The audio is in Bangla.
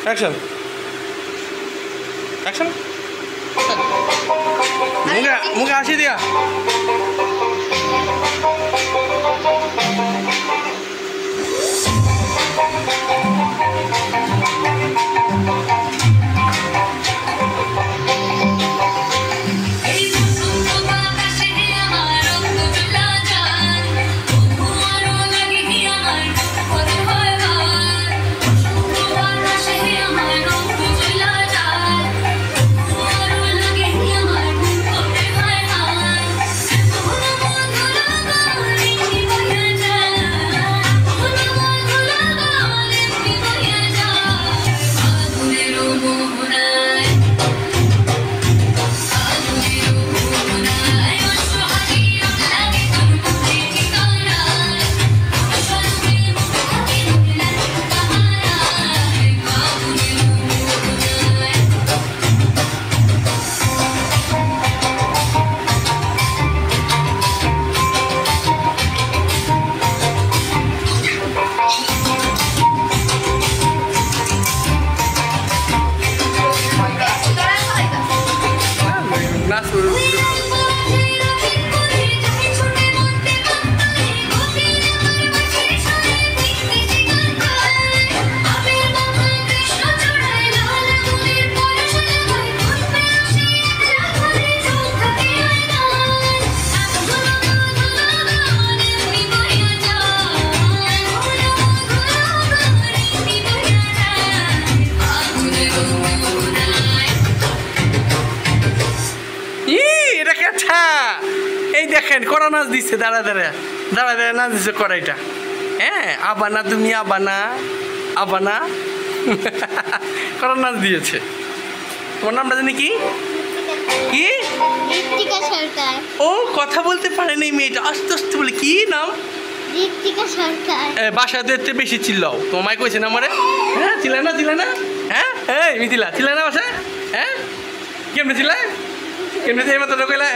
অ্যাকশন অ্যাকশন মুখে হাসি দিয়া এই দেখেন কড়া নাচ দিচ্ছে দাঁড়া দাঁড়া দাঁড়া দাঁড়া নাচ দিচ্ছে কড়াইটা হ্যাঁ আবানা তুমি আবানা আবানা কড়া নাচ দিয়েছে তোমার নামটা জানি কি কি ঋত্বিকা সরকার ও কথা বলতে পারে না মেয়েটা আস্তে আস্তে বলে কি নাম ঋত্বিকা সরকার বাসাতে বেশি চিল্লাও তোমায় কইছে না আমারে হ্যাঁ চিল্লা না হ্যাঁ এই মিথিলা চিল্লা না বাসা হ্যাঁ কেমনে চিল্লা কেমনে এই মতো কইলা